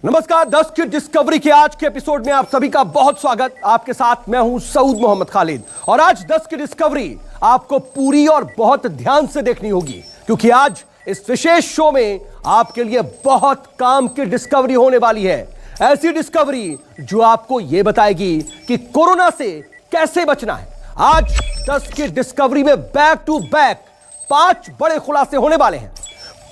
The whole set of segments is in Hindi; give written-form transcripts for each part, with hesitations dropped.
नमस्कार। 10 की डिस्कवरी के आज के एपिसोड में आप सभी का बहुत स्वागत। आपके साथ मैं हूं सऊद मोहम्मद खालिद और आज 10 की डिस्कवरी आपको पूरी और बहुत ध्यान से देखनी होगी क्योंकि आज इस विशेष शो में आपके लिए बहुत काम की डिस्कवरी होने वाली है। ऐसी डिस्कवरी जो आपको यह बताएगी कि कोरोना से कैसे बचना है। आज 10 की डिस्कवरी में बैक टू बैक 5 बड़े खुलासे होने वाले हैं।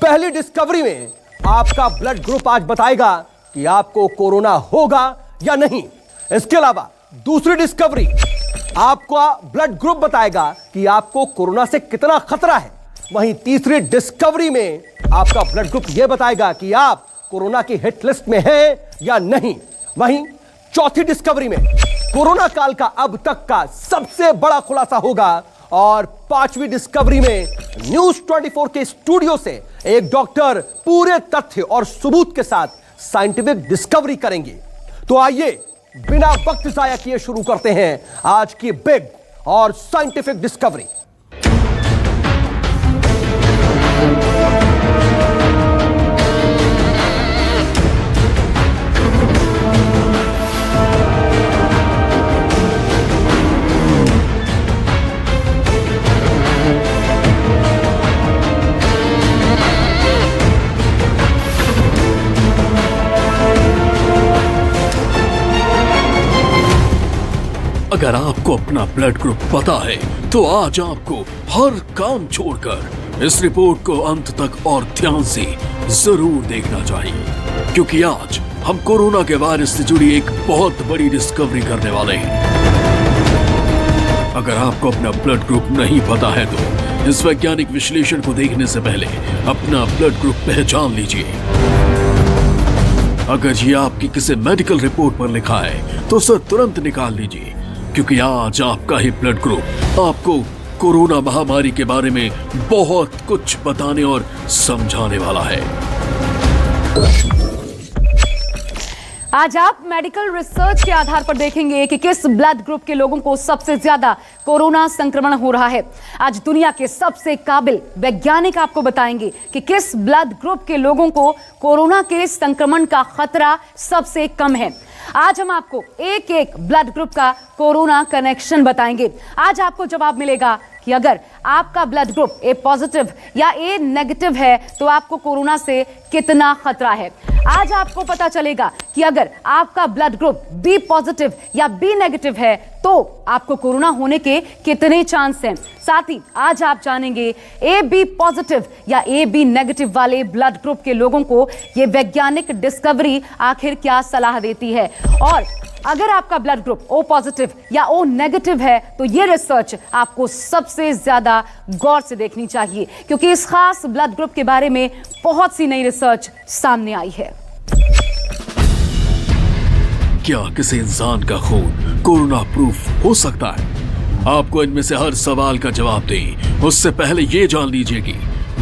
पहली डिस्कवरी में आपका ब्लड ग्रुप आज बताएगा कि आपको कोरोना होगा या नहीं। इसके अलावा दूसरी डिस्कवरी आपका ब्लड ग्रुप बताएगा कि आपको कोरोना से कितना खतरा है। वहीं तीसरी डिस्कवरी में आपका ब्लड ग्रुप यह बताएगा कि आप कोरोना की हिट लिस्ट में हैं या नहीं। वहीं चौथी डिस्कवरी में कोरोना काल का अब तक का सबसे बड़ा खुलासा होगा और पांचवी डिस्कवरी में न्यूज 24 के स्टूडियो से एक डॉक्टर पूरे तथ्य और सबूत के साथ साइंटिफिक डिस्कवरी करेंगे। तो आइए बिना वक्त जाया किए शुरू करते हैं आज की बिग और साइंटिफिक डिस्कवरी। अगर आपको अपना ब्लड ग्रुप पता है तो आज आपको हर काम छोड़कर इस रिपोर्ट को अंत तक और ध्यान से जरूर देखना चाहिए क्योंकि आज हम कोरोना के वायरस से जुड़ी एक बहुत बड़ी डिस्कवरी करने वाले हैं। अगर आपको अपना ब्लड ग्रुप नहीं पता है तो इस वैज्ञानिक विश्लेषण को देखने से पहले अपना ब्लड ग्रुप पहचान लीजिए। अगर ये आपकी किसी मेडिकल रिपोर्ट पर लिखा है तो उसे तुरंत निकाल लीजिए क्योंकि आज आपका ही ब्लड ग्रुप आपको कोरोना महामारी के बारे में बहुत कुछ बताने और समझाने वाला है। आज आप मेडिकल रिसर्च के आधार पर देखेंगे कि किस ब्लड ग्रुप के लोगों को सबसे ज्यादा कोरोना संक्रमण हो रहा है। आज दुनिया के सबसे काबिल वैज्ञानिक आपको बताएंगे कि किस ब्लड ग्रुप के लोगों को कोरोना के संक्रमण का खतरा सबसे कम है। आज हम आपको एक एक ब्लड ग्रुप का कोरोना कनेक्शन बताएंगे। आज आपको जवाब मिलेगा कि अगर आपका ब्लड ग्रुप ए पॉजिटिव या ए नेगेटिव है तो आपको कोरोना से कितना खतरा है। आज आपको पता चलेगा कि अगर आपका ब्लड ग्रुप बी पॉजिटिव या बी नेगेटिव है तो आपको कोरोना होने के कितने चांस हैं। साथ ही आज आप जानेंगे ए बी पॉजिटिव या ए बी नेगेटिव वाले ब्लड ग्रुप के लोगों को यह वैज्ञानिक डिस्कवरी आखिर क्या सलाह देती है। और अगर आपका ब्लड ग्रुप ओ पॉजिटिव या ओ नेगेटिव है तो यह रिसर्च आपको सबसे ज्यादा गौर से देखनी चाहिए क्योंकि इस खास ब्लड ग्रुप के बारे में बहुत सी नई रिसर्च सामने आई है। क्या किसी इंसान का खून कोरोना प्रूफ हो सकता है? आपको इनमें से हर सवाल का जवाब दें उससे पहले यह जान लीजिए कि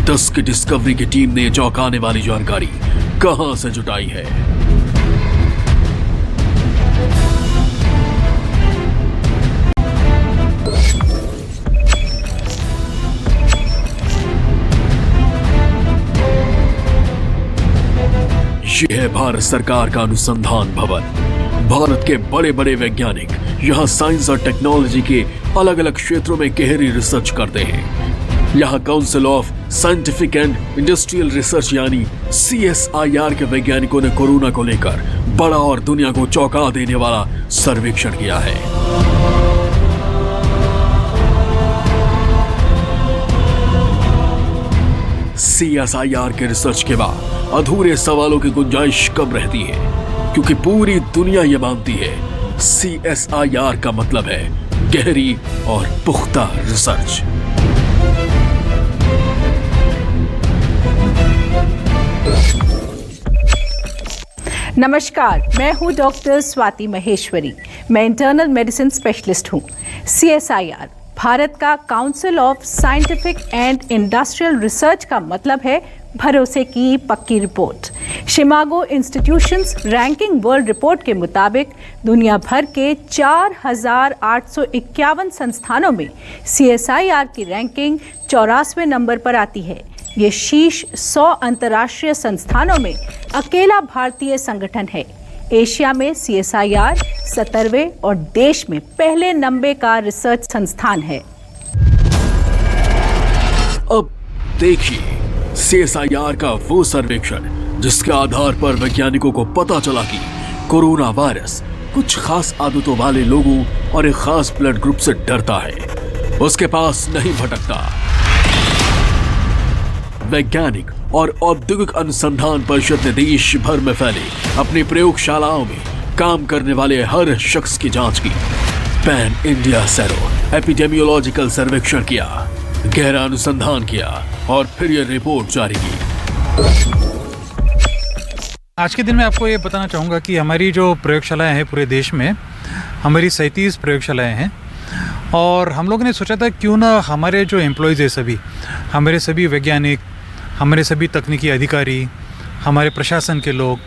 10 की डिस्कवरी की टीम ने चौंकाने वाली जानकारी कहां से जुटाई है। यह है भारत सरकार का अनुसंधान भवन। भारत के बड़े बड़े वैज्ञानिक यहाँ साइंस और टेक्नोलॉजी के अलग अलग क्षेत्रों में गहरी रिसर्च करते हैं। यहाँ council of scientific and industrial research यानी CSIR के वैज्ञानिकों ने कोरोना को लेकर बड़ा और दुनिया को चौंका देने वाला सर्वेक्षण किया है। CSIR के रिसर्च के बाद अधूरे सवालों की गुंजाइश कम रहती है क्योंकि पूरी दुनिया ये मानती है CSIR का मतलब है गहरी और पुख्ता रिसर्च। नमस्कार, मैं हूं डॉक्टर स्वाति महेश्वरी। मैं इंटरनल मेडिसिन स्पेशलिस्ट हूं। CSIR भारत का council of scientific and industrial research का मतलब है भरोसे की पक्की report. Chicago institutions ranking world report के मुताबिक दुनिया भर के 4,851 संस्थानों में CSIR की रैंकिंग 84वें नंबर पर आती है। ये शीर्ष 100 अंतर्राष्ट्रीय संस्थानों में अकेला भारतीय संगठन है। एशिया में CSIR 17वें और देश में पहले नंबर का रिसर्च संस्थान है। अब देखिए CSIR का वो सर्वेक्षण जिसके आधार पर वैज्ञानिकों को पता चला कि कोरोना वायरस कुछ खास आदतों वाले लोगों और एक खास ब्लड ग्रुप से डरता है, उसके पास नहीं भटकता। वैज्ञानिक और औद्योगिक अनुसंधान परिषद ने देश भर में फैले अपनी प्रयोगशालाओं में काम करने वाले हर शख्स की जांच की। पैन इंडिया सेरो एपिडेमियोलॉजिकल सर्वेक्षण किया, गहरा अनुसंधान किया और फिर यह रिपोर्ट जारी की। आज के दिन में आपको ये बताना चाहूँगा कि हमारी जो प्रयोगशालाएं हैं पूरे देश में, हमारी 37 प्रयोगशालाएं हैं और हम लोगों ने सोचा था क्यों ना हमारे जो एम्प्लॉयज़ है सभी, हमारे सभी वैज्ञानिक, हमारे सभी तकनीकी अधिकारी, हमारे प्रशासन के लोग,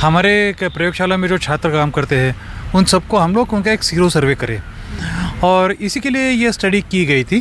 हमारे प्रयोगशाला में जो छात्र काम करते हैं, उन सबको हम लोग उनका एक सीरो सर्वे करें और इसी के लिए ये स्टडी की गई थी।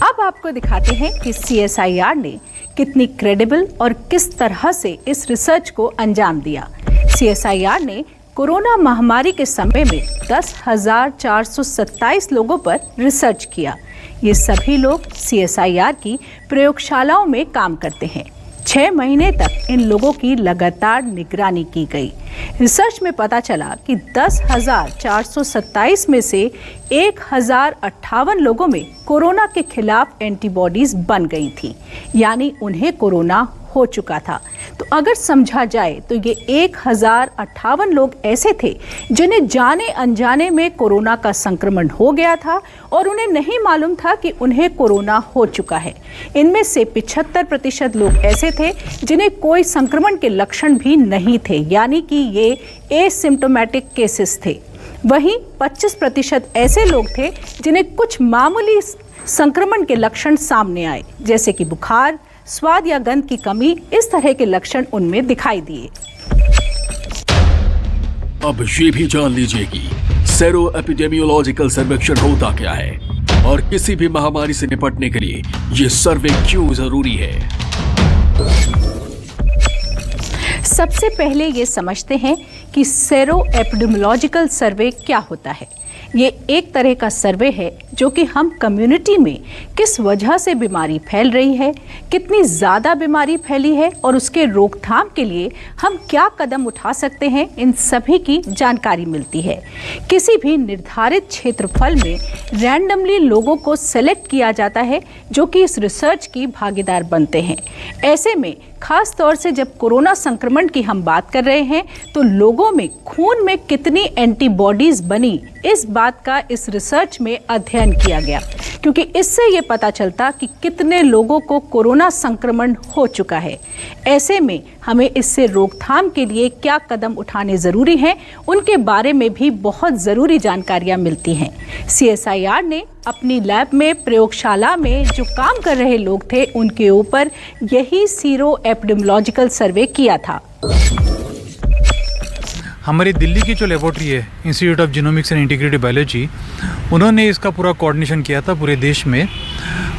अब आपको दिखाते हैं कि CSIR ने कितनी क्रेडिबल और किस तरह से इस रिसर्च को अंजाम दिया। CSIR ने कोरोना महामारी के समय में 10,427 लोगों पर रिसर्च किया। ये सभी लोग CSIR की प्रयोगशालाओं में काम करते हैं। 6 महीने तक इन लोगों की लगातार निगरानी की गई। रिसर्च में पता चला कि 10,427 में से 1,058 लोगों में कोरोना के खिलाफ एंटीबॉडीज बन गई थी, यानी उन्हें कोरोना हो चुका था। तो अगर समझा जाए तो ये 1,058 लोग ऐसे थे जिन्हें जाने अनजाने में कोरोना का संक्रमण हो गया था और उन्हें नहीं मालूम था कि उन्हें कोरोना हो चुका है। इनमें से 75% लोग ऐसे थे जिन्हें कोई संक्रमण के लक्षण भी नहीं थे, यानी कि ये एसिम्प्टोमेटिक केसेस थे। वहीं 25% ऐसे लोग थे जिन्हें कुछ मामूली संक्रमण के लक्षण सामने आए, जैसे कि बुखार, स्वाद या गंध की कमी, इस तरह के लक्षण उनमें दिखाई दिए। अब ये भी जान लीजिए कि सेरो एपिडेमियोलॉजिकल सर्वेक्षण होता क्या है और किसी भी महामारी से निपटने के लिए ये सर्वे क्यों जरूरी है। सबसे पहले ये समझते हैं कि सेरो एपिडेमियोलॉजिकल सर्वे क्या होता है। ये एक तरह का सर्वे है जो कि हम कम्युनिटी में किस वजह से बीमारी फैल रही है, कितनी ज़्यादा बीमारी फैली है और उसके रोकथाम के लिए हम क्या कदम उठा सकते हैं, इन सभी की जानकारी मिलती है। किसी भी निर्धारित क्षेत्रफल में रैंडमली लोगों को सेलेक्ट किया जाता है जो कि इस रिसर्च की भागीदार बनते हैं। ऐसे में खास तौर से जब कोरोना संक्रमण की हम बात कर रहे हैं तो लोगों में खून में कितनी एंटीबॉडीज बनी, इस बात का इस रिसर्च में अध्ययन किया गया, क्योंकि इससे ये पता चलता कि कितने लोगों को कोरोना संक्रमण हो चुका है। ऐसे में हमें इससे रोकथाम के लिए क्या कदम उठाने ज़रूरी हैं, उनके बारे में भी बहुत ज़रूरी जानकारियाँ मिलती हैं। CSIR ने अपनी लैब में, प्रयोगशाला में जो काम कर रहे लोग थे, उनके ऊपर यही सीरो एपिडेमियोलॉजिकल सर्वे किया था। हमारी दिल्ली की जो लेबोरेटरी है, institute of genomics and integrative biology, उन्होंने इसका पूरा कोऑर्डिनेशन किया था पूरे देश में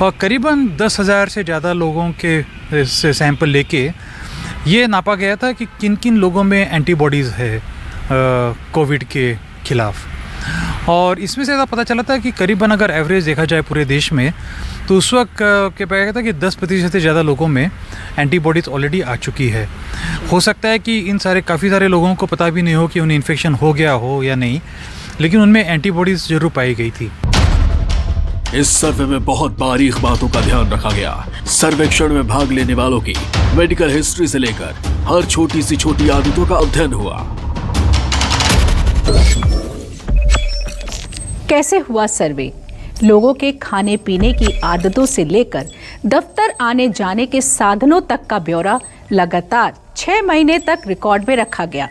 और करीबन 10,000 से ज़्यादा लोगों के से सैंपल लेके ये नापा गया था कि किन किन लोगों में एंटीबॉडीज़ है कोविड के खिलाफ। और इसमें से ऐसा पता चला था कि करीबन अगर एवरेज देखा जाए पूरे देश में तो उस वक्त के पाया गया था कि 10% से ज़्यादा लोगों में एंटीबॉडीज़ ऑलरेडी आ चुकी है। हो सकता है कि इन काफ़ी सारे लोगों को पता भी नहीं हो कि उन्हें इन्फेक्शन हो गया हो या नहीं, लेकिन उनमें एंटीबॉडीज़ जरूर पाई गई थी। इस सर्वे में बहुत बारीक बातों का ध्यान रखा गया। सर्वेक्षण में भाग लेने वालों की मेडिकल हिस्ट्री से लेकर हर छोटी सी छोटी आदतों का अध्ययन हुआ। कैसे हुआ सर्वे? लोगों के खाने पीने की आदतों से लेकर दफ्तर आने जाने के साधनों तक का ब्यौरा लगातार 6 महीने तक रिकॉर्ड में रखा गया।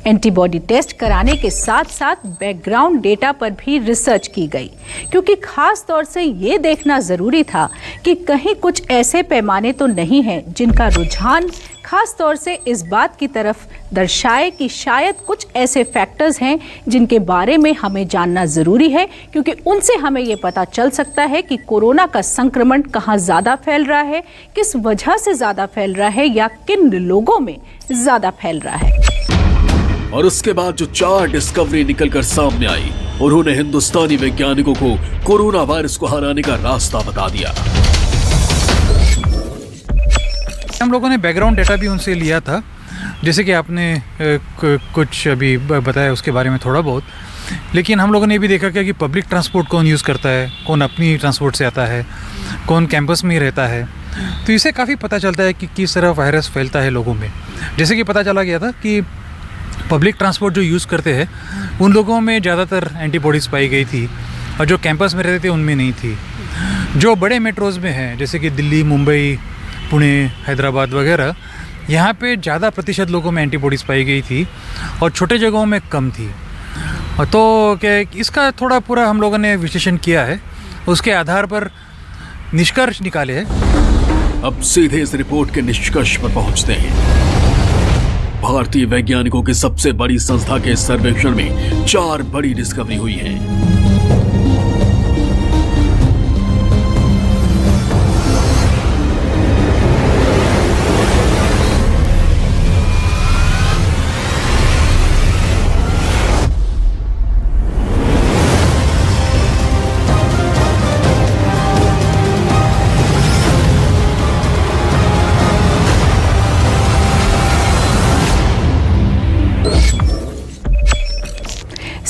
एंटीबॉडी टेस्ट कराने के साथ साथ बैकग्राउंड डेटा पर भी रिसर्च की गई, क्योंकि खास तौर से ये देखना ज़रूरी था कि कहीं कुछ ऐसे पैमाने तो नहीं हैं जिनका रुझान खास तौर से इस बात की तरफ दर्शाए कि शायद कुछ ऐसे फैक्टर्स हैं जिनके बारे में हमें जानना ज़रूरी है, क्योंकि उनसे हमें ये पता चल सकता है कि कोरोना का संक्रमण कहाँ ज़्यादा फैल रहा है, किस वजह से ज़्यादा फैल रहा है या किन लोगों में ज़्यादा फैल रहा है। और उसके बाद जो 4 डिस्कवरी निकलकर सामने आई, उन्होंने हिंदुस्तानी वैज्ञानिकों को कोरोना वायरस को हराने का रास्ता बता दिया। हम लोगों ने बैकग्राउंड डेटा भी उनसे लिया था, जैसे कि आपने कुछ अभी बताया उसके बारे में थोड़ा बहुत, लेकिन हम लोगों ने भी देखा कि पब्लिक ट्रांसपोर्ट कौन यूज़ करता है, कौन अपनी ट्रांसपोर्ट से आता है, कौन कैंपस में ही रहता है। तो इससे काफ़ी पता चलता है कि किस तरह वायरस फैलता है लोगों में। जैसे कि पता चला गया था कि पब्लिक ट्रांसपोर्ट जो यूज़ करते हैं उन लोगों में ज़्यादातर एंटीबॉडीज़ पाई गई थी, और जो कैंपस में रहते थे उनमें नहीं थी। जो बड़े मेट्रोज़ में हैं जैसे कि दिल्ली, मुंबई, पुणे, हैदराबाद वगैरह, यहाँ पे ज़्यादा प्रतिशत लोगों में एंटीबॉडीज़ पाई गई थी और छोटे जगहों में कम थी। तो क्या इसका थोड़ा पूरा हम लोगों ने विश्लेषण किया है, उसके आधार पर निष्कर्ष निकाले हैं। अब सीधे इस रिपोर्ट के निष्कर्ष पर पहुंचते हैं। भारतीय वैज्ञानिकों की सबसे बड़ी संस्था के सर्वेक्षण में 4 बड़ी डिस्कवरी हुई है।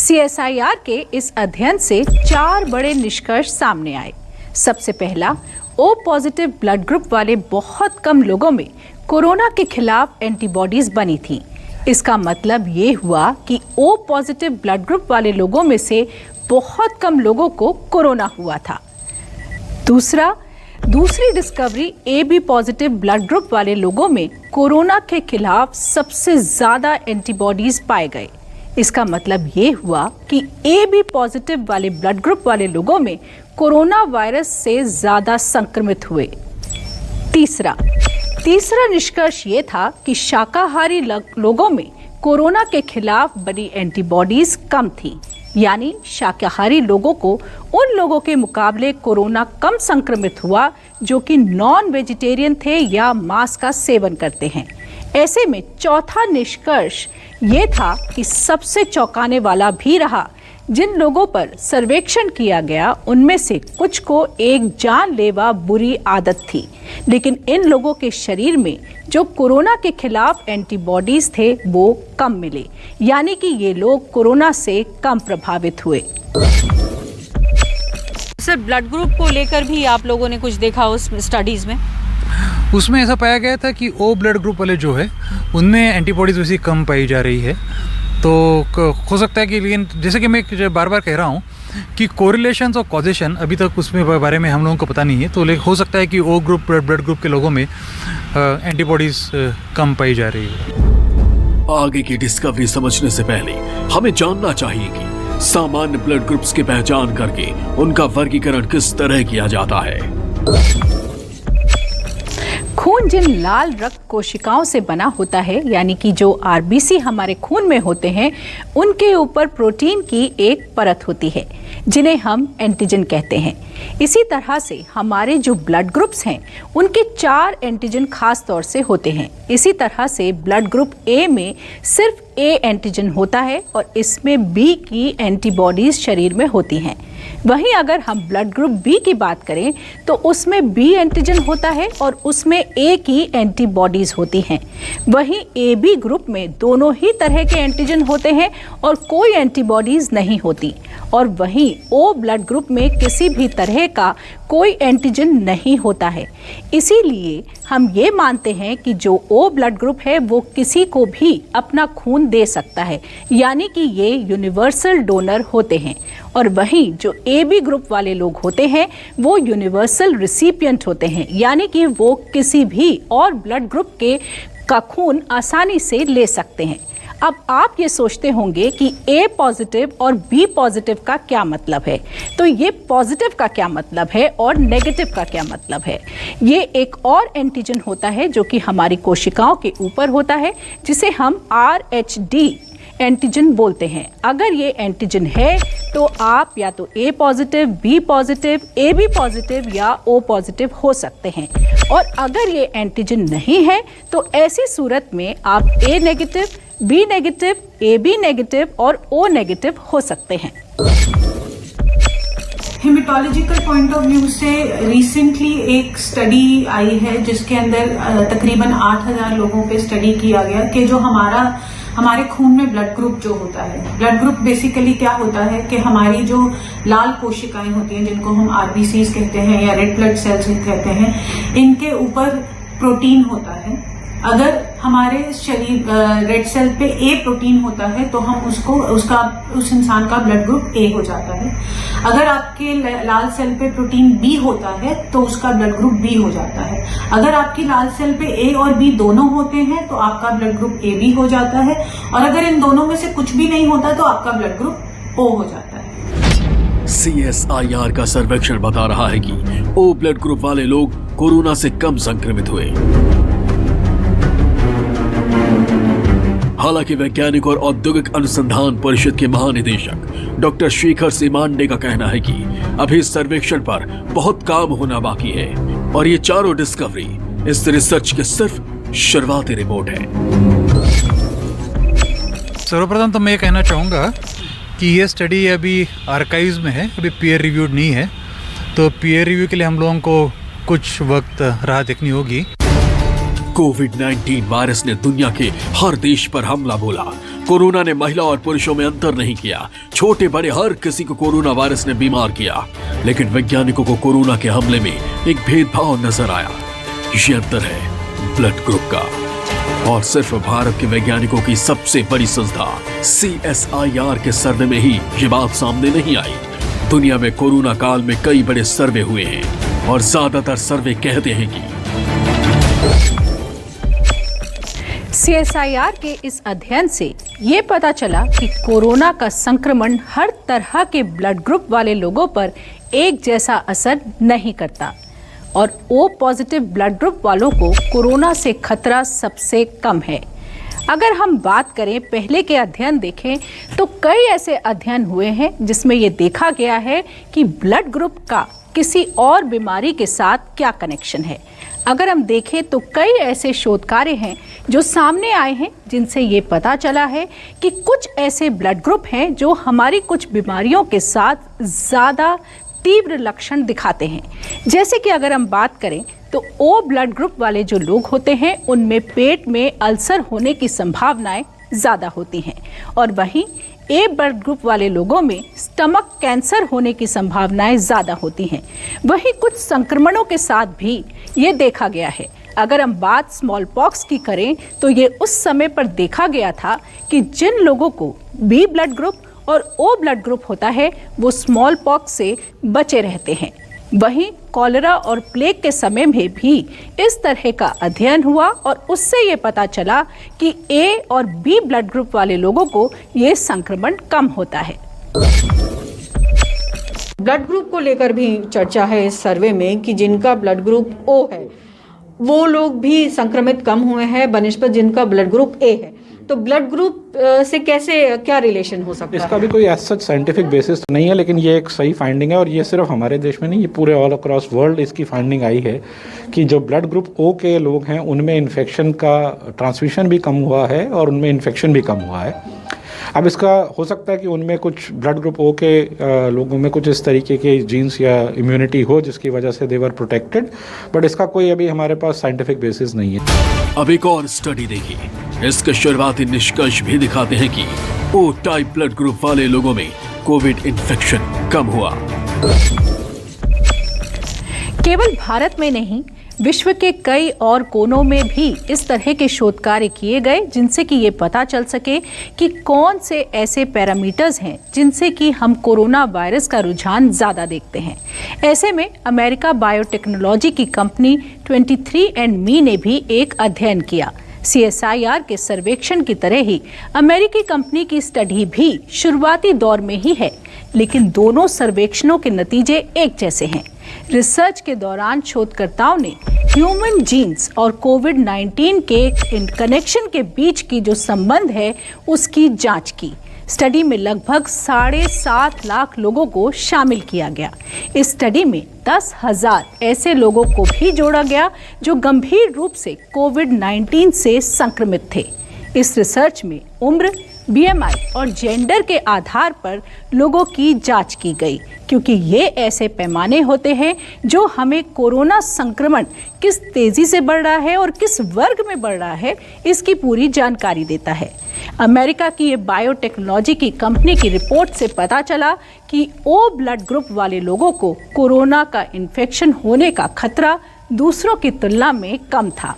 CSIR के इस अध्ययन से 4 बड़े निष्कर्ष सामने आए। सबसे पहला, O पॉजिटिव ब्लड ग्रुप वाले बहुत कम लोगों में कोरोना के खिलाफ एंटीबॉडीज बनी थी। इसका मतलब ये हुआ कि O पॉजिटिव ब्लड ग्रुप वाले लोगों में से बहुत कम लोगों को कोरोना हुआ था। दूसरी discovery AB positive blood group वाले लोगों में कोरोना के खिलाफ सबसे ज्यादा एंटीबॉडीज पाए गए। इसका मतलब ये हुआ कि AB पॉजिटिव वाले ब्लड ग्रुप वाले लोगों में कोरोना वायरस से ज्यादा संक्रमित हुए। तीसरा निष्कर्ष ये था कि शाकाहारी लोगों में कोरोना के खिलाफ बनी एंटीबॉडीज कम थी, यानी शाकाहारी लोगों को उन लोगों के मुकाबले कोरोना कम संक्रमित हुआ जो कि नॉन वेजिटेरियन थे या मांस का सेवन करते हैं। ऐसे में चौथा निष्कर्ष ये था कि सबसे चौंकाने वाला भी रहा, जिन लोगों पर सर्वेक्षण किया गया उनमें से कुछ को एक जानलेवा बुरी आदत थी, लेकिन इन लोगों के शरीर में जो कोरोना के खिलाफ एंटीबॉडीज थे वो कम मिले, यानी कि ये लोग कोरोना से कम प्रभावित हुए। सर, ब्लड ग्रुप को लेकर भी आप लोगों ने कुछ देखा उस स्टडीज में? उसमें ऐसा पाया गया था कि O ब्लड ग्रुप वाले जो है उनमें एंटीबॉडीज वैसी कम पाई जा रही है। तो हो सकता है कि, लेकिन जैसे कि मैं बार बार कह रहा हूँ कि कोरिलेशंस और कॉजेशन अभी तक उसमें बारे में हम लोगों को पता नहीं है। तो हो सकता है कि O ग्रुप ब्लड ग्रुप के लोगों में एंटीबॉडीज कम पाई जा रही है। आगे की डिस्कवरी समझने से पहले हमें जानना चाहिए कि सामान्य ब्लड ग्रुप्स की पहचान करके उनका वर्गीकरण किस तरह किया जाता है। खून जिन लाल रक्त कोशिकाओं से बना होता है, यानी कि जो RBC हमारे खून में होते हैं, उनके ऊपर प्रोटीन की एक परत होती है जिन्हें हम एंटीजन कहते हैं। इसी तरह से हमारे जो ब्लड ग्रुप्स हैं उनके 4 एंटीजन खास तौर से होते हैं। इसी तरह से ब्लड ग्रुप A में सिर्फ A एंटीजन होता है और इसमें B की एंटीबॉडीज शरीर में होती हैं। वहीं अगर हम ब्लड ग्रुप बी की बात करें तो उसमें बी एंटीजन होता है और उसमें ए की एंटीबॉडीज होती हैं। वहीं ए बी ग्रुप में दोनों ही तरह के एंटीजन होते हैं और कोई एंटीबॉडीज नहीं होती। और वहीं ओ ब्लड ग्रुप में किसी भी तरह का कोई एंटीजन नहीं होता है। इसीलिए हम ये मानते हैं कि जो ओ ब्लड ग्रुप है वो किसी को भी अपना खून दे सकता है, यानी कि ये यूनिवर्सल डोनर होते हैं। और वहीं जो ए बी ग्रुप वाले लोग होते हैं वो यूनिवर्सल रिसिपिएंट होते हैं, यानी कि वो किसी भी और ब्लड ग्रुप का खून आसानी से ले सकते हैं। अब आप ये सोचते होंगे कि A पॉजिटिव और B पॉजिटिव का क्या मतलब है, तो ये पॉजिटिव का क्या मतलब है और नेगेटिव का क्या मतलब है। ये एक और एंटीजन होता है जो कि हमारी कोशिकाओं के ऊपर होता है, जिसे हम RH-D एंटीजन बोलते हैं। अगर ये एंटीजन है तो आप या तो A positive, B positive, AB positive या O पॉजिटिव हो सकते हैं। और अगर ये एंटीजन नहीं है तो ऐसी सूरत में आप A negative, B negative, AB negative और O नेगेटिव हो सकते हैं। हेमेटोलॉजिकल पॉइंट ऑफ व्यू से रिसेंटली एक स्टडी आई है जिसके अंदर तकरीबन 8000 लोगों पे स्टडी किया गया कि जो हमारे खून में ब्लड ग्रुप जो होता है, ब्लड ग्रुप बेसिकली क्या होता है कि हमारी जो लाल कोशिकाएं होती हैं जिनको हम आरबीसीज कहते हैं या रेड ब्लड सेल्स कहते हैं, इनके ऊपर प्रोटीन होता है। अगर हमारे शरीर रेड सेल पे ए प्रोटीन होता है तो हम उस इंसान का ब्लड ग्रुप ए हो जाता है। अगर आपके लाल सेल पे प्रोटीन बी होता है तो उसका ब्लड ग्रुप बी हो जाता है। अगर आपकी लाल सेल पे ए और बी दोनों होते हैं तो आपका ब्लड ग्रुप ए बी हो जाता है। और अगर इन दोनों में से कुछ भी नहीं होता तो आपका ब्लड ग्रुप ओ हो जाता है। CSIR का सर्वेक्षण बता रहा है कि ओ ब्लड ग्रुप वाले लोग कोरोना से कम संक्रमित हुए। हालांकि वैज्ञानिक और औद्योगिक अनुसंधान परिषद के महानिदेशक डॉक्टर शेखर सीमांडे का कहना है कि अभी इस सर्वेक्षण पर बहुत काम होना बाकी है और ये चारों डिस्कवरी इस रिसर्च के सिर्फ शुरुआती रिपोर्ट है। सर्वप्रथम तो मैं ये कहना चाहूँगा कि ये स्टडी अभी आर्काइव्स में है, अभी पीयर रिव्यूड नहीं है, तो पीयर रिव्यू के लिए हम लोगों को कुछ वक्त राह देखनी होगी। कोविड-19 वायरस ने दुनिया के हर देश पर हमला बोला। कोरोना ने महिला और पुरुषों में अंतर नहीं किया। छोटे बड़े हर किसी को कोरोना वायरस ने बीमार किया, लेकिन वैज्ञानिकों को कोरोना के हमले में एक भेदभाव नजर आया। ये अंतर है ब्लड ग्रुप का। और सिर्फ भारत के वैज्ञानिकों की सबसे बड़ी संस्था CSIR के सर्वे में ही ये बात सामने नहीं आई। दुनिया में कोरोना काल में कई बड़े सर्वे हुए हैं और ज्यादातर सर्वे कहते हैं कि CSIR के इस अध्ययन से ये पता चला कि कोरोना का संक्रमण हर तरह के ब्लड ग्रुप वाले लोगों पर एक जैसा असर नहीं करता और O पॉजिटिव ब्लड ग्रुप वालों को कोरोना से खतरा सबसे कम है। अगर हम बात करें पहले के अध्ययन देखें तो कई ऐसे अध्ययन हुए हैं जिसमें ये देखा गया है कि ब्लड ग्रुप का किसी और बीमारी के साथ क्या कनेक्शन है। अगर हम देखें तो कई ऐसे शोध कार्य हैं जो सामने आए हैं जिनसे ये पता चला है कि कुछ ऐसे ब्लड ग्रुप हैं जो हमारी कुछ बीमारियों के साथ ज़्यादा तीव्र लक्षण दिखाते हैं। जैसे कि अगर हम बात करें तो O ब्लड ग्रुप वाले जो लोग होते हैं उनमें पेट में अल्सर होने की संभावनाएं ज़्यादा होती हैं और वहीं A ब्लड ग्रुप वाले लोगों में स्टमक कैंसर होने की संभावनाएं ज़्यादा होती हैं। वहीं कुछ संक्रमणों के साथ भी ये देखा गया है। अगर हम बात स्मॉल पॉक्स की करें तो ये उस समय पर देखा गया था कि जिन लोगों को B ब्लड ग्रुप और O ब्लड ग्रुप होता है वो स्मॉल पॉक्स से बचे रहते हैं। वहीं कॉलेरा और प्लेग के समय में भी इस तरह का अध्ययन हुआ और उससे ये पता चला कि A और B ब्लड ग्रुप वाले लोगों को ये संक्रमण कम होता है। ब्लड ग्रुप को लेकर भी चर्चा है इस सर्वे में कि जिनका ब्लड ग्रुप O है वो लोग भी संक्रमित कम हुए हैं बनिस्बत जिनका ब्लड ग्रुप A है। तो ब्लड ग्रुप से कैसे क्या रिलेशन हो सकता है? इसका भी कोई ऐसा साइंटिफिक बेसिस नहीं है, लेकिन ये एक सही फाइंडिंग है और ये सिर्फ हमारे देश में नहीं, ये पूरे ऑल अक्रॉस वर्ल्ड इसकी फाइंडिंग आई है कि जो ब्लड ग्रुप O के लोग हैं उनमें इन्फेक्शन का ट्रांसमिशन भी कम हुआ है और उनमें इन्फेक्शन भी कम हुआ है। अब इसका हो सकता है कि उनमें कुछ ब्लड ग्रुप O के लोगों में कुछ इस तरीके के जीन्स या इम्यूनिटी हो जिसकी वजह से दे वर प्रोटेक्टेड, बट इसका कोई अभी हमारे पास साइंटिफिक बेसिस नहीं है। अब एक और स्टडी देखिए। इसके शुरुआती निष्कर्ष भी दिखाते हैं कि O टाइप ब्लड ग्रुप वाले लोगों में कोविड इन्फेक्शन कम हुआ। केवल भारत में नहीं, विश्व के कई और कोनों में भी इस तरह के शोध कार्य किए गए जिनसे कि ये पता चल सके कि कौन से ऐसे पैरामीटर्स हैं जिनसे कि हम कोरोना वायरस का रुझान ज़्यादा देखते हैं। ऐसे में अमेरिका बायोटेक्नोलॉजी की कंपनी 23andMe ने भी एक अध्ययन किया CSIR के सर्वेक्षण की तरह ही अमेरिकी कंपनी की स्टडी भी शुरुआती दौर में ही है, लेकिन दोनों सर्वेक्षणों के नतीजे एक जैसे हैं। रिसर्च के दौरान शोधकर्ताओं ने ह्यूमन जीन्स और कोविड-19 के कनेक्शन के बीच की जो संबंध है उसकी जांच की। स्टडी में लगभग 7.5 लाख लोगों को शामिल किया गया। इस स्टडी में 10,000 ऐसे लोगों को भी जोड़ा गया जो गंभीर रूप से कोविड-19 से संक्रमित थे। इस रिसर्च में उम्र, BMI और जेंडर के आधार पर लोगों की जांच की गई, क्योंकि ये ऐसे पैमाने होते हैं जो हमें कोरोना संक्रमण किस तेजी से बढ़ रहा है और किस वर्ग में बढ़ रहा है इसकी पूरी जानकारी देता है। अमेरिका की ये बायोटेक्नोलॉजी की कंपनी की रिपोर्ट से पता चला कि O ब्लड ग्रुप वाले लोगों को कोरोना का इन्फेक्शन होने का खतरा दूसरों की तुलना में कम था।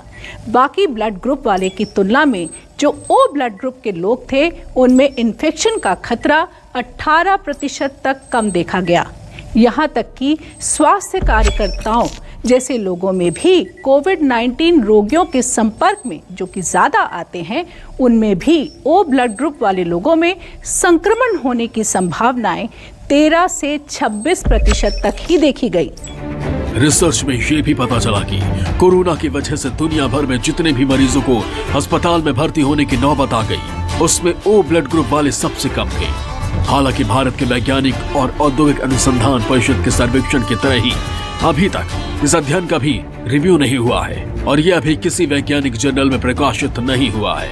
बाकी ब्लड ग्रुप वाले की तुलना में जो O ब्लड ग्रुप के लोग थे उनमें इन्फेक्शन का खतरा 18% तक कम देखा गया। यहाँ तक कि स्वास्थ्य कार्यकर्ताओं जैसे लोगों में भी कोविड-19 रोगियों के संपर्क में जो कि ज़्यादा आते हैं, उनमें भी O ब्लड ग्रुप वाले लोगों में संक्रमण होने की संभावनाएं 13 से 26% तक ही देखी गई। रिसर्च में ये भी पता चला कि कोरोना की वजह से दुनिया भर में जितने भी मरीजों को अस्पताल में भर्ती होने की नौबत आ गई, उसमें O ब्लड ग्रुप वाले सबसे कम थे। हालांकि भारत के वैज्ञानिक और औद्योगिक अनुसंधान परिषद के सर्वेक्षण की तरह ही अभी तक इस अध्ययन का भी रिव्यू नहीं हुआ है और यह अभी किसी वैज्ञानिक जर्नल में प्रकाशित नहीं हुआ है।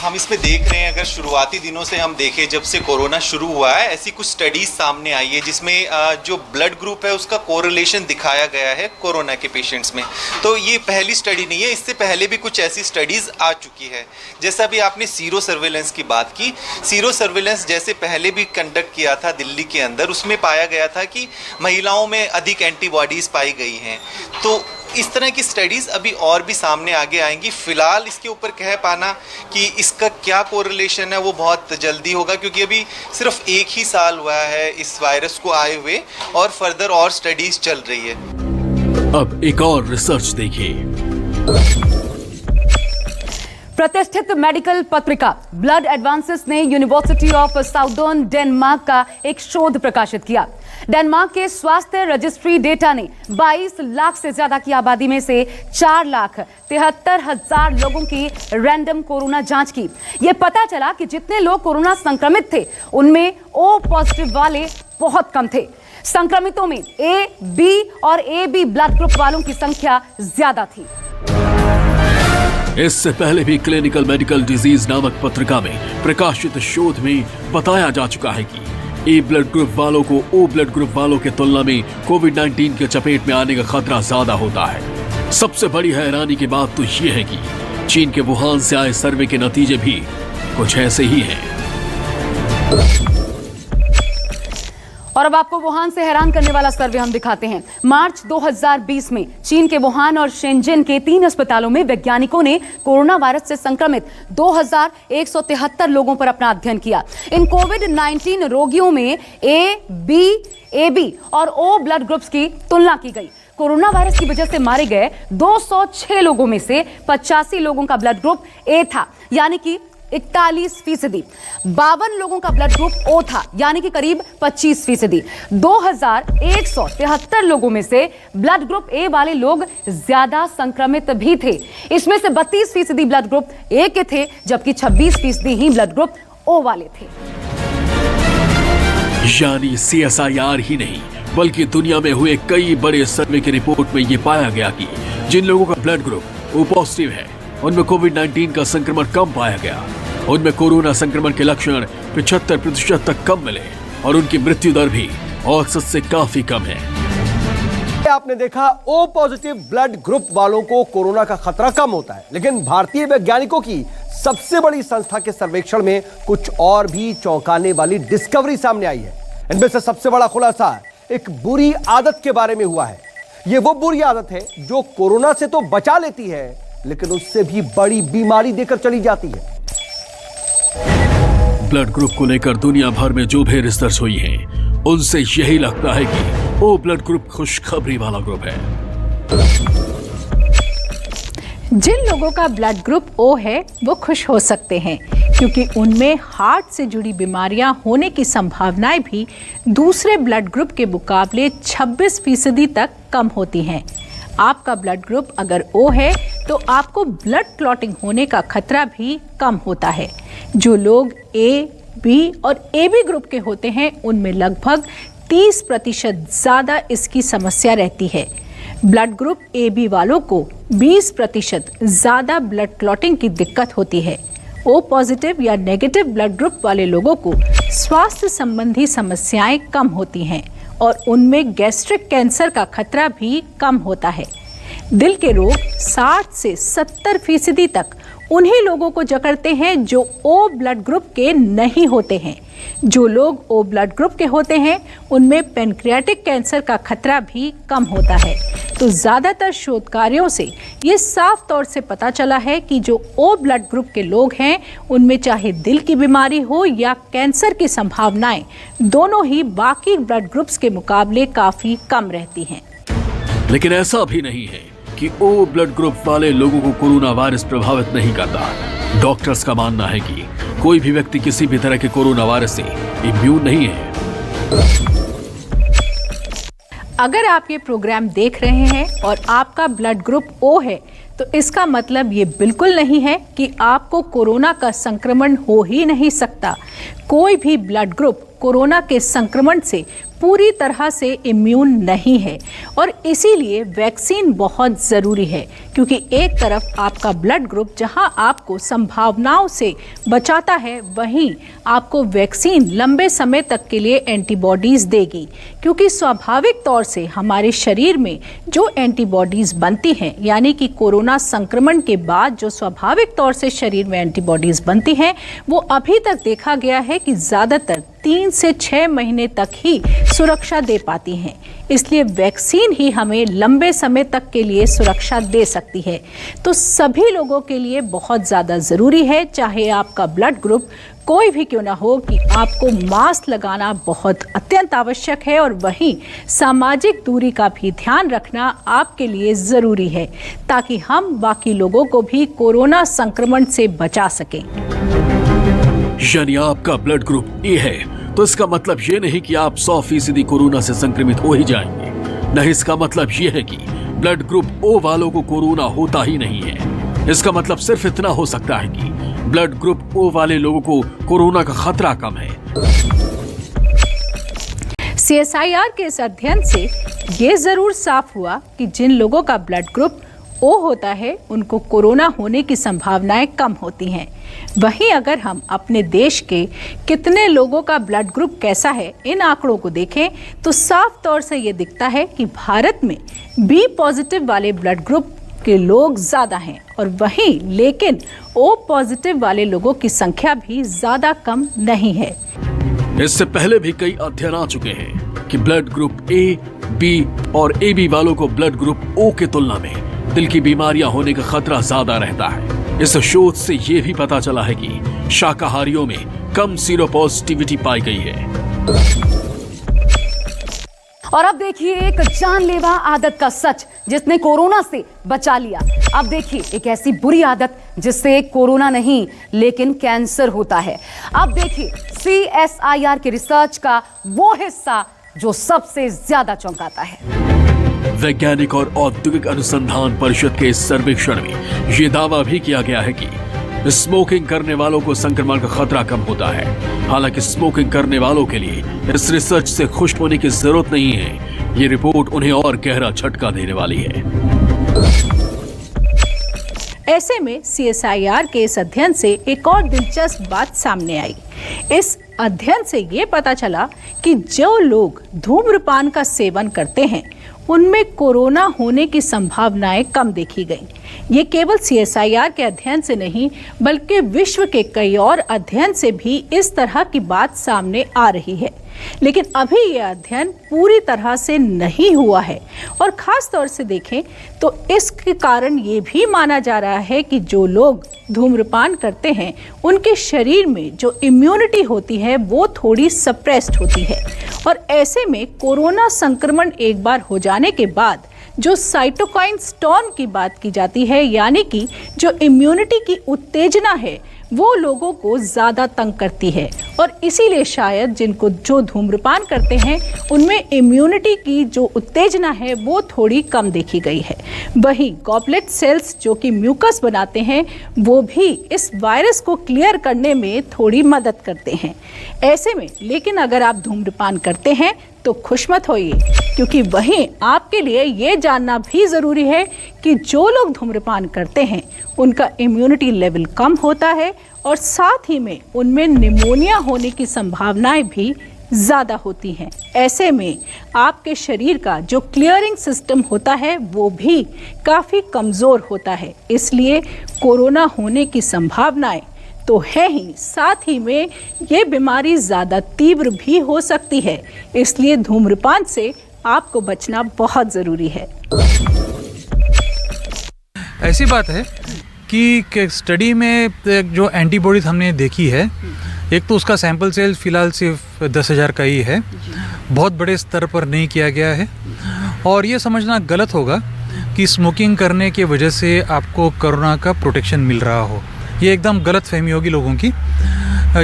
हम इसमें देख रहे हैं, अगर शुरुआती दिनों से हम देखें, जब से कोरोना शुरू हुआ है, ऐसी कुछ स्टडीज सामने आई है जिसमें जो ब्लड ग्रुप है उसका कोरिलेशन दिखाया गया है कोरोना के पेशेंट्स में। तो ये पहली स्टडी नहीं है, इससे पहले भी कुछ ऐसी स्टडीज आ चुकी है। जैसा भी आपने सीरो सर्वेलेंस की बात की, सीरो सर्वेलेंस जैसे पहले भी कंडक्ट किया था दिल्ली के अंदर, उसमें पाया गया था कि महिलाओं में अधिक एंटीबॉडीज पाई गई हैं। तो इस तरह की स्टडीज़ अभी और भी सामने आगे आएंगी। फिलहाल इसके ऊपर कह पाना कि इसका क्या कोरिलेशन है वो बहुत जल्दी होगा, क्योंकि अभी सिर्फ 1 ही साल हुआ है इस वायरस को आए हुए और फर्दर और स्टडीज चल रही है। अब एक और रिसर्च देखिए। प्रतिष्ठित मेडिकल पत्रिका ब्लड एडवांसेस ने यूनिवर्सिटी ऑफ साउदर्न डेनमार्क का एक शोध प्रकाशित किया। डेनमार्क के स्वास्थ्य रजिस्ट्री डेटा ने 22 लाख से ज्यादा की आबादी में से 4,73,000 लोगों की रैंडम कोरोना जांच की। यह पता चला कि जितने लोग कोरोना संक्रमित थे उनमें O पॉजिटिव वाले बहुत कम थे। संक्रमितों में A, B और AB ब्लड ग्रुप वालों की संख्या ज्यादा थी। इससे पहले भी क्लिनिकल मेडिकल डिजीज नामक पत्रिका में प्रकाशित शोध में बताया जा चुका है कि ए ब्लड ग्रुप वालों को O ब्लड ग्रुप वालों के तुलना में कोविड-19 के चपेट में आने का खतरा ज्यादा होता है। सबसे बड़ी हैरानी की बात तो ये है कि चीन के वुहान से आए सर्वे के नतीजे भी कुछ ऐसे ही हैं। और अब आपको वुहान से हैरान करने वाला सर्वे हम दिखाते हैं। मार्च 2020 में चीन के वुहान और शेंजन के 3 अस्पतालों में वैज्ञानिकों ने कोरोना वायरस से संक्रमित 2173 लोगों पर अपना अध्ययन किया। इन कोविड-19 रोगियों में A, B, AB और O ब्लड ग्रुप्स की तुलना की गई। कोरोना वायरस की वजह से मारे गए 206 लोगों में से 85 लोगों का ब्लड ग्रुप A था, यानी कि 41%। 52 लोगों का ब्लड ग्रुप O था, यानी कि करीब 25%। 2173 लोगों में से ब्लड ग्रुप A वाले लोग ज्यादा संक्रमित भी थे। इसमें से 32% ब्लड ग्रुप A के थे, जबकि 26% ही ब्लड ग्रुप O वाले थे। यानी CSIR ही नहीं बल्कि दुनिया में हुए कई बड़े सर्वे की रिपोर्ट में यह पाया गया कि जिन लोगों का ब्लड ग्रुप O पॉजिटिव है उनमें कोविड-19 का संक्रमण कम पाया गया। उनमें कोरोना संक्रमण के लक्षण 75% तक कम मिले और उनकी मृत्यु दर भी औसत से काफी कम है। आपने देखा O पॉजिटिव ब्लड ग्रुप वालों को कोरोना का खतरा कम होता है, लेकिन भारतीय वैज्ञानिकों की सबसे बड़ी संस्था के सर्वेक्षण में कुछ और भी चौंकाने वाली डिस्कवरी सामने आई है। इनमें से सबसे बड़ा खुलासा एक बुरी आदत के बारे में हुआ है। यह वो बुरी आदत है जो कोरोना से तो बचा लेती है, लेकिन उससे भी बड़ी बीमारी देकर चली जाती है। ब्लड ग्रुप को लेकर दुनिया भर में जो भी रिसर्च हुई है, उनसे यही लगता है कि O ब्लड ग्रुप खुशखबरी वाला ग्रुप है। जिन लोगों का ब्लड ग्रुप O है वो खुश हो सकते हैं क्योंकि उनमें हार्ट से जुड़ी बीमारियां होने की संभावनाएं भी दूसरे ब्लड ग्रुप के मुकाबले 26% तक कम होती हैं। आपका ब्लड ग्रुप अगर O है तो आपको ब्लड क्लॉटिंग होने का खतरा भी कम होता है। जो लोग A, B और AB ग्रुप के होते हैं उनमें लगभग 30% ज़्यादा इसकी समस्या रहती है। ब्लड ग्रुप AB वालों को 20% ज़्यादा ब्लड क्लॉटिंग की दिक्कत होती है। O पॉजिटिव या नेगेटिव ब्लड ग्रुप वाले लोगों को स्वास्थ्य संबंधी समस्याएं कम होती हैं और उनमें गैस्ट्रिक कैंसर का खतरा भी कम होता है। दिल के रोग 60 से 70% तक उन्हीं लोगों को जकड़ते हैं जो O ब्लड ग्रुप के नहीं होते हैं। जो लोग O ब्लड ग्रुप के होते हैं उनमें पैनक्रियाटिक कैंसर का खतरा भी कम होता है। तो ज़्यादातर शोध कार्यों से ये साफ तौर से पता चला है कि जो O ब्लड ग्रुप के लोग हैं उनमें चाहे दिल की बीमारी हो या कैंसर की संभावनाएं दोनों ही बाकी ब्लड ग्रुप्स के मुकाबले काफ़ी कम रहती हैं। लेकिन ऐसा भी नहीं है कि O ब्लड ग्रुप वाले लोगों को कोरोना वायरस प्रभावित नहीं करता। डॉक्टर्स का मानना है कि कोई भी व्यक्ति किसी भी तरह के कोरोना वायरस से इम्यून नहीं है। अगर आप ये प्रोग्राम देख रहे हैं और आपका ब्लड ग्रुप O है तो इसका मतलब ये बिल्कुल नहीं है कि आपको कोरोना का संक्रमण हो ही नहीं सकता। कोई भी ब्लड ग्रुप कोरोना के संक्रमण से पूरी तरह से इम्यून नहीं है और इसीलिए वैक्सीन बहुत ज़रूरी है क्योंकि एक तरफ आपका ब्लड ग्रुप जहां आपको संभावनाओं से बचाता है वहीं आपको वैक्सीन लंबे समय तक के लिए एंटीबॉडीज़ देगी क्योंकि स्वाभाविक तौर से हमारे शरीर में जो एंटीबॉडीज़ बनती हैं यानी कि कोरोना संक्रमण के बाद जो स्वाभाविक तौर से शरीर में एंटीबॉडीज़ बनती हैं वो अभी तक देखा गया है कि ज़्यादातर 3 से 6 महीने तक ही सुरक्षा दे पाती हैं। इसलिए वैक्सीन ही हमें लंबे समय तक के लिए सुरक्षा दे सकती है। तो सभी लोगों के लिए बहुत ज़्यादा ज़रूरी है, चाहे आपका ब्लड ग्रुप कोई भी क्यों ना हो, कि आपको मास्क लगाना बहुत अत्यंत आवश्यक है और वहीं सामाजिक दूरी का भी ध्यान रखना आपके लिए ज़रूरी है ताकि हम बाकी लोगों को भी कोरोना संक्रमण से बचा सकें। यानी आपका ब्लड ग्रुप ए है तो इसका मतलब ये नहीं कि आप 100% कोरोना से संक्रमित हो ही जाएंगे। नहीं, इसका मतलब ये है कि ब्लड ग्रुप ओ वालों को कोरोना होता ही नहीं है। इसका मतलब सिर्फ इतना हो सकता है कि ब्लड ग्रुप ओ वाले लोगों को कोरोना का खतरा कम है। CSIR के इस अध्ययन से ये जरूर साफ हुआ कि जिन लोगों का ब्लड ग्रुप O होता है उनको कोरोना होने की संभावनाएं कम होती हैं। वहीं अगर हम अपने देश के कितने लोगों का ब्लड ग्रुप कैसा है इन आंकड़ों को देखें तो साफ तौर से ये दिखता है कि भारत में B पॉजिटिव वाले ब्लड ग्रुप के लोग ज़्यादा हैं और वहीं लेकिन O पॉजिटिव वाले लोगों की संख्या भी ज़्यादा कम नहीं है। इससे पहले भी कई अध्ययन आ चुके हैं कि ब्लड ग्रुप A, B और AB वालों को ब्लड ग्रुप O के तुलना में दिल की बीमारियां होने का खतरा ज्यादा रहता है। इस शोध से ये भी पता चला है कि शाकाहारियों में कम सीरोपॉजिटिविटी पाई गई है। और अब देखिए एक जानलेवा आदत का सच जिसने कोरोना से बचा लिया। अब देखिए एक ऐसी बुरी आदत जिससे कोरोना नहीं लेकिन कैंसर होता है। अब देखिए CSIR के रिसर्च का वो हिस्सा जो सबसे ज्यादा चौंकाता है। वैज्ञानिक और औद्योगिक अनुसंधान परिषद के इस सर्वेक्षण में यह दावा भी किया गया है कि स्मोकिंग करने वालों को संक्रमण का खतरा कम होता है। हालांकि स्मोकिंग करने वालों के लिए इस रिसर्च से खुश होने की जरूरत नहीं है। ये रिपोर्ट उन्हें और गहरा झटका देने वाली है। ऐसे में CSIR के इस अध्ययन से एक और दिलचस्प बात सामने आई। इस अध्ययन से ये पता चला कि जो लोग धूम्रपान का सेवन करते हैं उनमें कोरोना होने की संभावनाएं कम देखी गई। ये केवल CSIR के अध्ययन से नहीं बल्कि विश्व के कई और अध्ययन से भी इस तरह की बात सामने आ रही है। लेकिन अभी यह अध्ययन पूरी तरह से नहीं हुआ है और खास तौर से देखें तो इसके कारण ये भी माना जा रहा है कि जो लोग धूम्रपान करते हैं उनके शरीर में जो इम्यूनिटी होती है वो थोड़ी सप्रेस्ड होती है और ऐसे में कोरोना संक्रमण एक बार हो जाने के बाद जो साइटोकाइन स्टॉर्म की बात की जाती है, यानी कि जो इम्यूनिटी की उत्तेजना है वो लोगों को ज़्यादा तंग करती है और इसीलिए शायद जो धूम्रपान करते हैं उनमें इम्यूनिटी की जो उत्तेजना है वो थोड़ी कम देखी गई है। वहीं गॉबलेट सेल्स जो कि म्यूकस बनाते हैं वो भी इस वायरस को क्लियर करने में थोड़ी मदद करते हैं। ऐसे में लेकिन अगर आप धूम्रपान करते हैं तो खुश मत होइए, क्योंकि वहीं आपके लिए ये जानना भी ज़रूरी है कि जो लोग धूम्रपान करते हैं उनका इम्यूनिटी लेवल कम होता है और साथ ही में उनमें निमोनिया होने की संभावनाएं भी ज़्यादा होती हैं। ऐसे में आपके शरीर का जो क्लियरिंग सिस्टम होता है वो भी काफ़ी कमज़ोर होता है, इसलिए कोरोना होने की संभावनाएं तो है ही, साथ ही में ये बीमारी ज़्यादा तीव्र भी हो सकती है, इसलिए धूम्रपान से आपको बचना बहुत ज़रूरी है। ऐसी बात है कि स्टडी में जो एंटीबॉडीज हमने देखी है, एक तो उसका सैंपल साइज फिलहाल सिर्फ 10,000 का ही है, बहुत बड़े स्तर पर नहीं किया गया है। और ये समझना गलत होगा कि स्मोकिंग करने की वजह से आपको कोरोना का प्रोटेक्शन मिल रहा हो, ये एकदम गलत फहमी होगी लोगों की।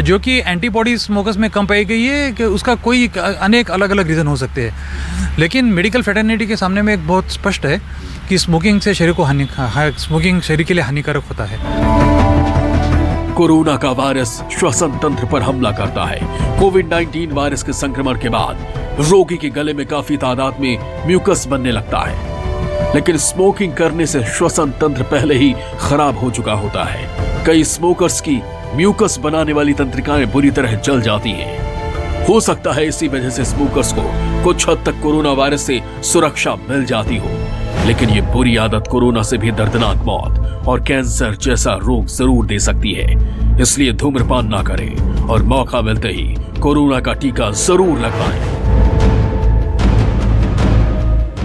जो कि एंटीबॉडी स्मोकर्स में कम पाई गई है कि उसका कोई अनेक अलग अलग रीज़न हो सकते हैं, लेकिन मेडिकल फ्रेटर्निटी के सामने में एक बहुत स्पष्ट है कि स्मोकिंग से स्मोकिंग शरीर के लिए हानिकारक होता है। कोरोना का वायरस श्वसन तंत्र पर हमला करता है। कोविड-19 वायरस के संक्रमण के बाद रोगी के गले में काफी तादाद में म्यूकस बनने लगता है, लेकिन स्मोकिंग करने से श्वसन तंत्र पहले ही खराब हो चुका होता है। कई स्मोकर्स की म्यूकस बनाने वाली तंत्रिकाएं बुरी तरह जल जाती हैं। हो सकता है इसी वजह से स्मोकर्स को कुछ हद तक कोरोना वायरस से सुरक्षा मिल जाती हो, लेकिन ये बुरी आदत कोरोना से भी दर्दनाक मौत और कैंसर जैसा रोग जरूर दे सकती है। इसलिए धूम्रपान ना करें और मौका मिलते ही कोरोना का टीका जरूर लगवाएं।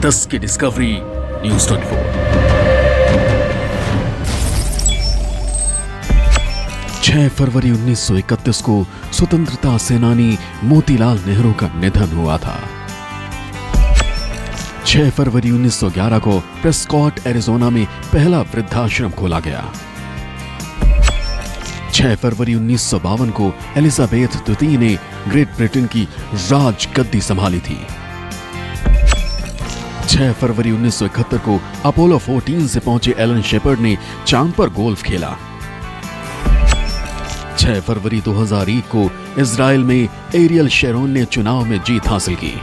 10 की डिस्कवरी, न्यूज़ 24। 6 फरवरी 1931 को स्वतंत्रता सेनानी मोतीलाल नेहरू का निधन हुआ था। 6 फरवरी 1911 को प्रेस्कॉट एरिजोना में पहला वृद्धाश्रम खोला गया। 6 फरवरी 1952 को एलिजाबेथ द्वितीय ने ग्रेट ब्रिटेन की राज गद्दी संभाली थी। 6 फरवरी 1971 को अपोलो 14 से पहुंचे एलन शेपर्ड ने चांद पर गोल्फ खेला। 6 फरवरी 2001 को इजराइल में एरियल शेरोन ने चुनाव में जीत हासिल की।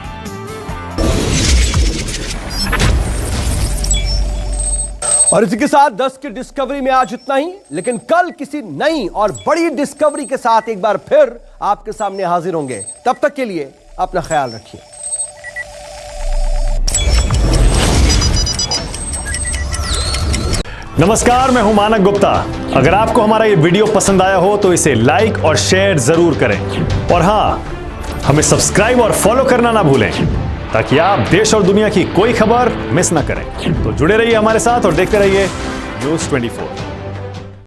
और इसी के साथ 10 की डिस्कवरी में आज इतना ही, लेकिन कल किसी नई और बड़ी डिस्कवरी के साथ एक बार फिर आपके सामने हाजिर होंगे। तब तक के लिए अपना ख्याल रखिए। नमस्कार, मैं हूं मानक गुप्ता। अगर आपको हमारा ये वीडियो पसंद आया हो तो इसे लाइक और शेयर जरूर करें, और हां, हमें सब्सक्राइब और फॉलो करना ना भूलें ताकि आप देश और दुनिया की कोई खबर मिस ना करें। तो जुड़े रहिए हमारे साथ और देखते रहिए न्यूज़ 24।